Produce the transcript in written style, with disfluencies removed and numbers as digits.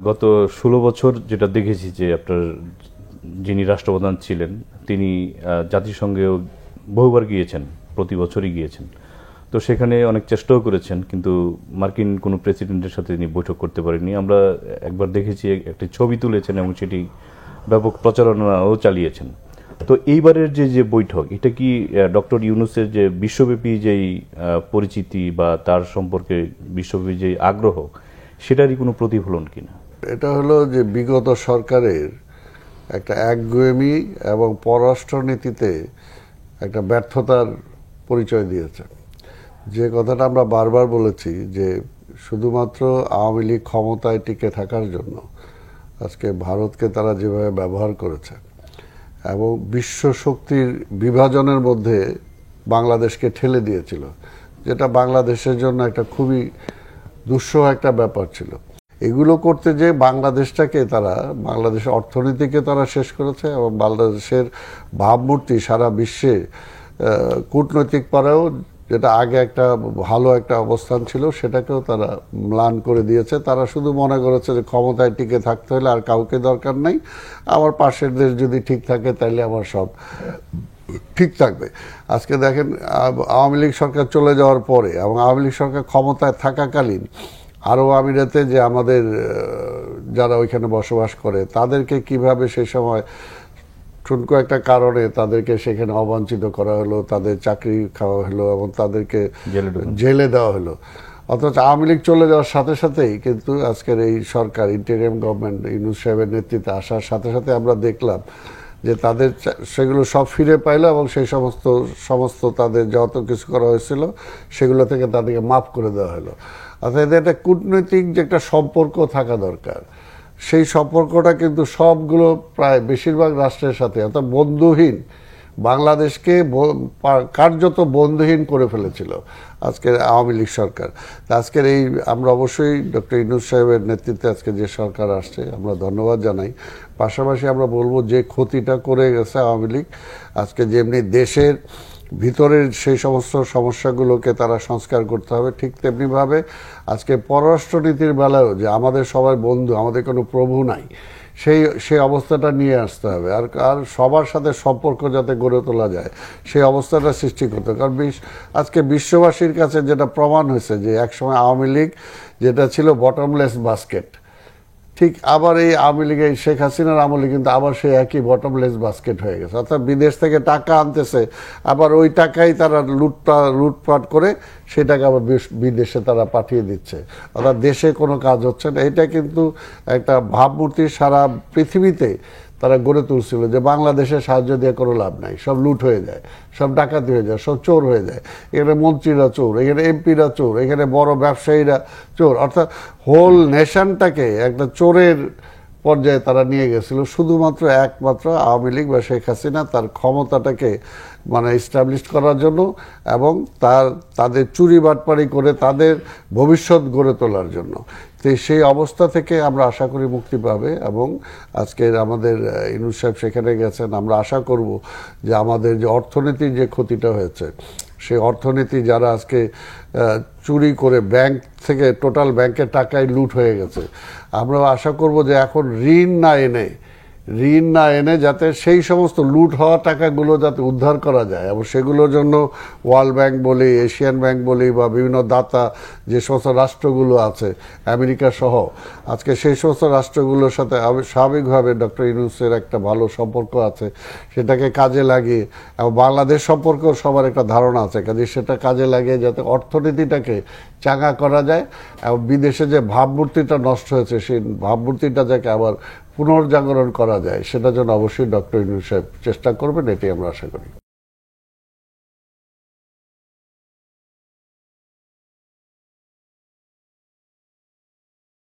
গত ১৬ বছর যেটা দেখেছি যে আপনার যিনি রাষ্ট্রপ্রধান ছিলেন তিনি জাতিসংঘেও বহুবার গিয়েছেন, প্রতি বছরই গিয়েছেন। তো সেখানে অনেক চেষ্টাও করেছেন, কিন্তু মার্কিন কোনো প্রেসিডেন্টের সাথে তিনি বৈঠক করতে পারেননি। আমরা একবার দেখেছি একটি ছবি তুলেছেন এবং সেটি ব্যাপক প্রচারণাও চালিয়েছেন। তো এইবারের যে বৈঠক, এটা কি ডক্টর ইউনূসের যে বিশ্বব্যাপী যেই পরিচিতি বা তার সম্পর্কে বিশ্বব্যাপী যে আগ্রহ, সেটারই কোনো প্রতিফলন কিনা? এটা হলো যে বিগত সরকারের একটা একগুঁয়েমি এবং পররাষ্ট্রনীতিতে একটা ব্যর্থতার পরিচয় দিয়েছে। যে কথাটা আমরা বারবার বলেছি যে শুধুমাত্র আওয়ামী লীগ ক্ষমতায় টিকে থাকার জন্য আজকে ভারতকে তারা যেভাবে ব্যবহার করেছে এবং বিশ্ব শক্তির বিভাজনের মধ্যে বাংলাদেশকে ঠেলে দিয়েছিল, যেটা বাংলাদেশের জন্য একটা খুবই দুঃসহ একটা ব্যাপার ছিল। এগুলো করতে যে বাংলাদেশটাকে তারা, বাংলাদেশের অর্থনীতিকে তারা শেষ করেছে এবং বাংলাদেশের ভাবমূর্তি সারা বিশ্বে কূটনৈতিক পারেও যেটা আগে একটা ভালো একটা অবস্থান ছিল সেটাকেও তারা ম্লান করে দিয়েছে। তারা শুধু মনে করেছে যে ক্ষমতায় টিকে থাকতে হলে আর কাউকে দরকার নেই, আমার পাশের দেশ যদি ঠিক থাকে তাহলে আমার সব ঠিক থাকবে। আজকে দেখেন আওয়ামী লীগ সরকার চলে যাওয়ার পরে এবং আওয়ামী লীগ সরকার ক্ষমতায় থাকাকালীন আরব আমিরাতে যে আমাদের যারা ওইখানে বসবাস করে তাদেরকে কিভাবে সেই সময় ঠুনকো একটা কারণে তাদেরকে সেখানে অবাঞ্ছিত করা হলো, তাদের চাকরি খাওয়া হলো এবং তাদেরকে জেলে দেওয়া হলো। অথচ আওয়ামী লীগ চলে যাওয়ার সাথে সাথেই কিন্তু আজকের এই সরকার, ইন্টেরিয়াম গভর্নমেন্ট ইউনূস সাহেবের নেতৃত্বে আসার সাথে সাথে আমরা দেখলাম যে তাদের সেগুলো সব ফিরে পাইলো এবং সেই সমস্ত তাদের যত কিছু করা হয়েছিল সেগুলো থেকে তাদেরকে মাফ করে দেওয়া হলো। অর্থাৎ এদের একটা কূটনৈতিক যে একটা সম্পর্ক থাকা দরকার, সেই সম্পর্কটা কিন্তু সবগুলো প্রায় বেশিরভাগ রাষ্ট্রের সাথে, অর্থাৎ বন্ধুহীন, বাংলাদেশকে কার্যত বন্ধুহীন করে ফেলেছিল আজকের আওয়ামী লীগ সরকার। আজকের এই আমরা অবশ্যই ডক্টর ইউনূস সাহেবের নেতৃত্বে আজকে যে সরকার আসছে আমরা ধন্যবাদ জানাই। পাশাপাশি আমরা বলবো যে ক্ষতিটা করে গেছে আওয়ামী লীগ, আজকে যেমনি দেশের ভিতরের সেই সমস্ত সমস্যাগুলোকে তারা সংস্কার করতে হবে, ঠিক তেমনিভাবে আজকে পররাষ্ট্রনীতির বেলায়ও যে আমাদের সবার বন্ধু, আমাদের কোনো প্রভু নাই, সেই অবস্থাটা নিয়ে আসতে হবে। আর সবার সাথে সম্পর্ক যাতে গড়ে তোলা যায় সেই অবস্থাটা সৃষ্টি করতে হবে। কারণ আজকে বিশ্ববাসীর কাছে যেটা প্রমাণ হয়েছে যে একসময় আওয়ামী লীগ যেটা ছিল বটমলেস বাস্কেট, ঠিক আবার এই আওয়ামী লীগের শেখ হাসিনার আমলে কিন্তু আবার সেই একই বটমলেস বাস্কেট হয়ে গেছে। অর্থাৎ বিদেশ থেকে টাকা আনতেছে, আবার ওই টাকাই তারা লুটপাট করে সেই টাকা আবার বিদেশে তারা পাঠিয়ে দিচ্ছে, অর্থাৎ দেশে কোনো কাজ হচ্ছে না। এটা কিন্তু একটা ভাবমূর্তি সারা পৃথিবীতে তারা গড়ে তুলছিল যে বাংলাদেশে সাহায্য দিয়ে কোনো লাভ নাই, সব লুট হয়ে যায়, সব ডাকাতি হয়ে যায়, সব চোর হয়ে যায়। এখানে মন্ত্রীরা চোর, এখানে এমপিরা চোর, এখানে বড় ব্যবসায়ীরা চোর, অর্থাৎ হোল নেশনটাকে একটা চোরের পর্যায়ে তারা নিয়ে গেছিল শুধুমাত্র একমাত্র আওয়ামী লীগ বা শেখ হাসিনা তার ক্ষমতাটাকে মানে এস্টাবলিশ করার জন্য এবং তাদের চুরি বাটপাড়ি করে তাদের ভবিষ্যৎ গড়ে তোলার জন্য। তো সেই অবস্থা থেকে আমরা আশা করি মুক্তি পাবে এবং আজকের আমাদের ইউনূস সাহেব সেখানে গেছেন। আমরা আশা করব যে আমাদের যে অর্থনীতির যে ক্ষতিটা হয়েছে সেই অর্থনীতি যারা আজকে চুরি করে ব্যাংক থেকে টোটাল ব্যাংকের টাকাই লুট হয়ে গেছে, আমরা আশা করব যে এখন ঋণ না এনে যাতে সেই সমস্ত লুট হওয়া টাকাগুলো যাতে উদ্ধার করা যায় এবং সেগুলোর জন্য ওয়ার্ল্ড ব্যাংক বলি, এশিয়ান ব্যাংক বলি বা বিভিন্ন দাতা যে সমস্ত রাষ্ট্রগুলো আছে আমেরিকা সহ, আজকে সেই সমস্ত রাষ্ট্রগুলোর সাথে স্বাভাবিকভাবে ডক্টর ইউনূসের একটা ভালো সম্পর্ক আছে, সেটাকে কাজে লাগিয়ে এবং বাংলাদেশ সম্পর্কেও সবার একটা ধারণা আছে, কাজে সেটা কাজে লাগিয়ে যাতে অর্থনীতিটাকে চাঙ্গা করা যায় এবং বিদেশে যে ভাবমূর্তিটা নষ্ট হয়েছে সেই ভাবমূর্তিটা যাকে আবার পুনর্জাগরণ করা যায় সেটার জন্য অবশ্যই ডক্টর ইউনূস সাহেব চেষ্টা করবেন, এটাই আমরা আশা করি।